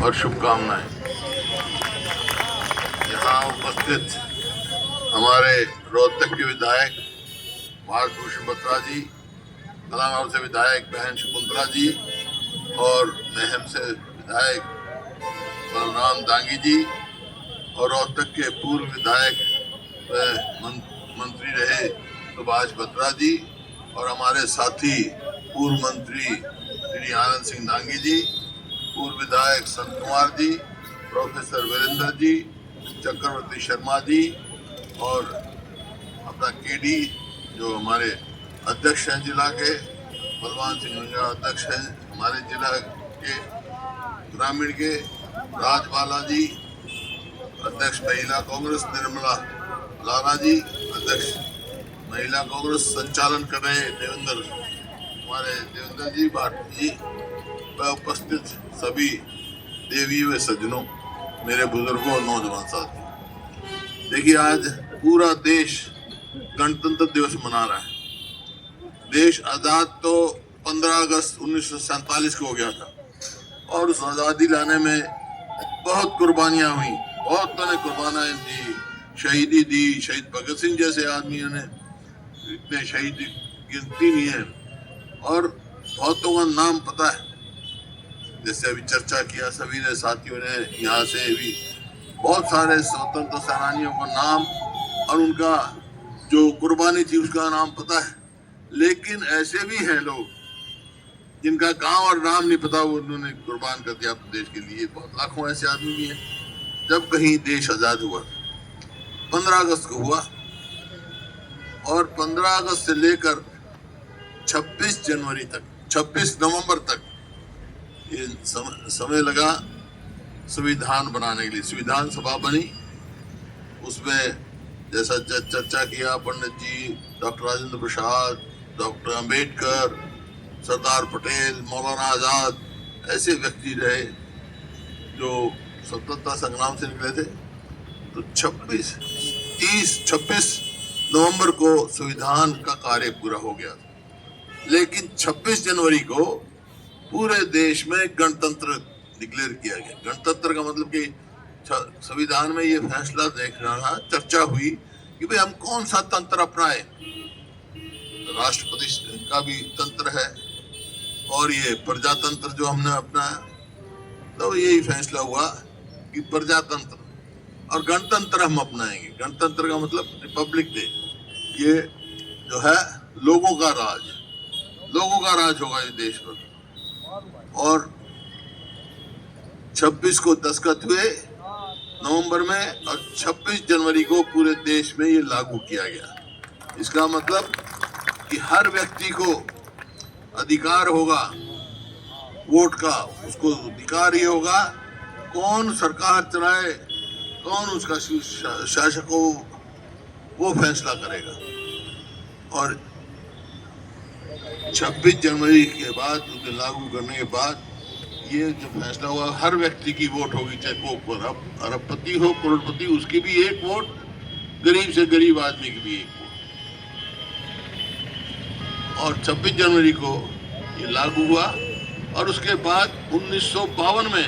और शुभकामनाएं। यहाँ उपस्थित हमारे रोहतक के विधायक भारत भूषण बत्रा जी, कलानौर से विधायक बहन शकुंतला जी और महम से विधायक बलराम दांगी जी और रोहतक के पूर्व विधायक व मंत्री रहे सुभाष बत्रा जी और हमारे साथी पूर्व मंत्री श्री आनंद सिंह दांगी जी, पूर्व विधायक संत कुमार जी, प्रोफेसर वीरेंद्र जी, चक्रवर्ती शर्मा जी और अपना केडी जो हमारे अध्यक्ष हैं जिला के, बलवान सिंह अध्यक्ष हैं हमारे जिला के ग्रामीण के, राजबाला जी अध्यक्ष महिला कांग्रेस, निर्मला लाला जी अध्यक्ष महिला कांग्रेस, संचालन कर रहे देवेंद्र जी भारती जी व उपस्थित सभी देवी व सज्जनों, मेरे बुजुर्गों और नौजवान साथी। देखिए, आज पूरा देश गणतंत्र दिवस मना रहा है। देश आजाद तो 15 अगस्त 1947 को हो गया था और उस आजादी लाने में बहुत कुर्बानियां हुई, बहुतों ने कुर्बानियां दी, शहीदी दी। शहीद भगत सिंह जैसे आदमियों ने इतने शहीद गिनती नहीं है और बहुतों का नाम पता है, जैसे अभी चर्चा किया सभी ने साथियों ने, यहाँ से भी बहुत सारे स्वतंत्र सेनानियों का नाम और उनका जो कुर्बानी थी उसका नाम पता है। लेकिन ऐसे भी हैं लोग जिनका गांव और नाम नहीं पता, वो उन्होंने कुर्बान कर दिया अपने देश के लिए। बहुत लाखों ऐसे आदमी भी हैं। जब कहीं देश आजाद हुआ 15 अगस्त को हुआ और 15 अगस्त से लेकर 26 जनवरी तक, 26 नवंबर तक ये समय लगा संविधान बनाने के लिए। संविधान सभा बनी, उसमें जैसा चर्चा किया पंडित जी, डॉक्टर राजेंद्र प्रसाद, डॉक्टर अंबेडकर, सरदार पटेल, मौलाना आजाद, ऐसे व्यक्ति रहे जो स्वतंत्रता संग्राम से निकले थे। तो 26 नवंबर को संविधान का कार्य पूरा हो गया था। लेकिन 26 जनवरी को पूरे देश में गणतंत्र डिक्लेयर किया गया। गणतंत्र का मतलब कि संविधान में ये फैसला देखना था, चर्चा हुई कि भाई हम कौन सा तंत्र अपनाए। राष्ट्रपति का भी तंत्र है और ये प्रजातंत्र जो हमने अपनाया, तो यही फैसला हुआ कि प्रजातंत्र और गणतंत्र हम अपनाएंगे। गणतंत्र का मतलब रिपब्लिक डे, ये जो है लोगों का राज होगा इस देश पर। और 26 को दस्तखत हुए नवंबर में और 26 जनवरी को पूरे देश में ये लागू किया गया। इसका मतलब कि हर व्यक्ति को अधिकार होगा वोट का, उसको अधिकार ये होगा कौन सरकार चलाए, कौन उसका शासक हो, वो फैसला करेगा। और 26 जनवरी के बाद, उसे लागू करने के बाद ये जो फैसला हुआ, हर व्यक्ति की वोट होगी, चाहे वो अरबपति हो, करोड़पति, उसकी भी एक वोट, गरीब से गरीब आदमी की भी एक वोट। और 26 जनवरी को ये लागू हुआ और उसके बाद 1952 में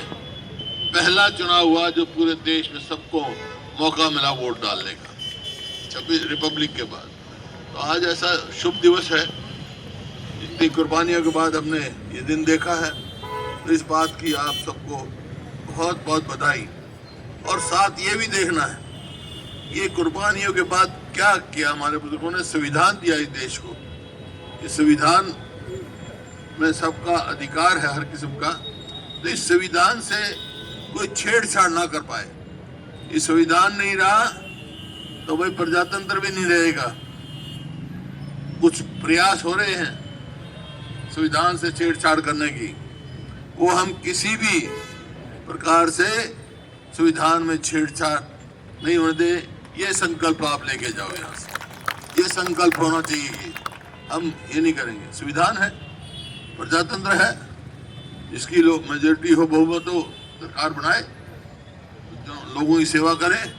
पहला चुनाव हुआ जो पूरे देश में सबको मौका मिला वोट डालने का, 26 रिपब्लिक के बाद। तो आज ऐसा शुभ दिवस है, इतनी कुर्बानियों के बाद हमने ये दिन देखा है। तो इस बात की आप सबको बहुत बहुत बधाई। और साथ ये भी देखना है ये कुर्बानियों के बाद क्या किया हमारे बुजुर्गों ने, संविधान दिया इस देश को। इस संविधान में सबका अधिकार है, हर किस्म का। तो इस संविधान से कोई छेड़छाड़ ना कर पाए। ये संविधान नहीं रहा तो भाई प्रजातंत्र भी नहीं रहेगा। कुछ प्रयास हो रहे हैं संविधान से छेड़छाड़ करने की, वो हम किसी भी प्रकार से संविधान में छेड़छाड़ नहीं होने दे। ये संकल्प आप लेके जाओ यहाँ से, ये संकल्प होना चाहिए कि हम ये नहीं करेंगे। संविधान है, प्रजातंत्र है, जिसकी लोग मेजोरिटी हो, बहुमत हो, सरकार बनाए, लोगों की सेवा करे,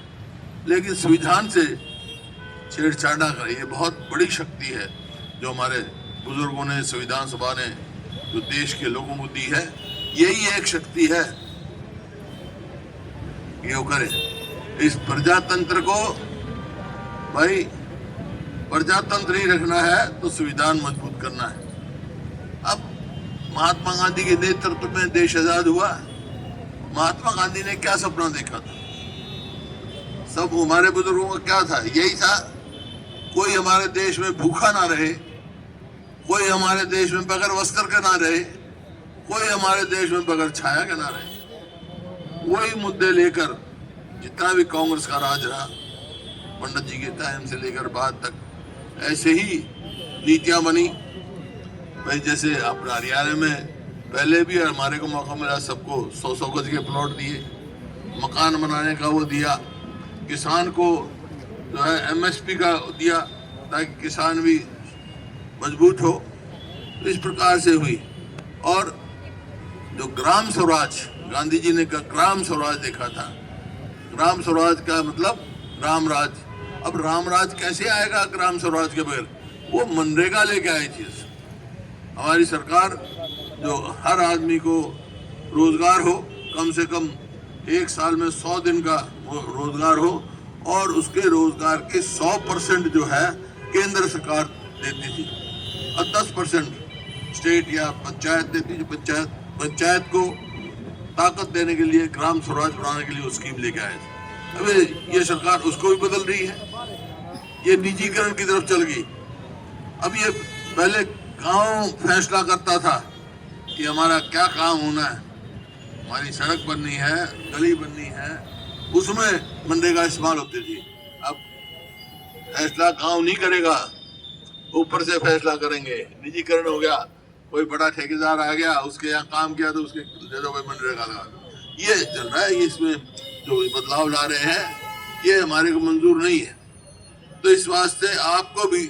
लेकिन संविधान से छेड़छाड़ ना करे। ये बहुत बड़ी शक्ति है जो हमारे बुजुर्गों ने, संविधान सभा ने जो देश के लोगों को दी है। यही एक शक्ति है ये करें। इस प्रजातंत्र को भाई प्रजातंत्र ही रखना है तो संविधान मजबूत करना है। अब महात्मा गांधी के नेतृत्व में देश आजाद हुआ। महात्मा गांधी ने क्या सपना देखा था? सब हमारे बुजुर्गों का क्या था? यही था, कोई हमारे देश में भूखा ना रहे, कोई हमारे देश में बगैर वस्त्र के ना रहे, कोई हमारे देश में बगैर छाया के ना रहे। वही मुद्दे लेकर जितना भी कांग्रेस का राज रहा, पंडित जी के टाइम से लेकर बाद तक ऐसे ही नीतियां बनी। भाई जैसे अपने हरियाणा में पहले भी हमारे को मौका मिला, सबको 100-100 गज के प्लॉट दिए, मकान बनाने का वो दिया, किसान को जो है MSP का दिया ताकि किसान भी मजबूत हो। तो इस प्रकार से हुई। और जो ग्राम स्वराज, गांधी जी ने ग्राम स्वराज देखा था। ग्राम स्वराज का मतलब राम राज। अब राम राज कैसे आएगा ग्राम स्वराज के बगैर? वो मनरेगा लेके आई चीज। हमारी सरकार जो हर आदमी को रोजगार हो, कम से कम एक साल में 100 दिन का रोजगार हो, और उसके रोजगार के 100% जो है केंद्र सरकार देती थी और 10% स्टेट या पंचायत देती थी। पंचायत को ताकत देने के लिए ग्राम स्वराज बनाने के लिए वो स्कीम लेके आए थे। अबे ये सरकार उसको भी बदल रही है, ये निजीकरण की तरफ चल गई। अब ये पहले गांव फैसला करता था कि हमारा क्या काम होना है, हमारी सड़क बननी है, गली बननी है, उसमें मनरेगा इस्तेमाल होती थी। अब फैसला गांव नहीं करेगा, ऊपर से फैसला करेंगे। निजीकरण हो गया, कोई बड़ा ठेकेदार आ गया, उसके यहाँ काम किया तो उसके दे दो भाई मनरेगा लगा दो। ये चल रहा है। इसमें जो बदलाव ला रहे हैं ये हमारे को मंजूर नहीं है। तो इस वास्ते आपको भी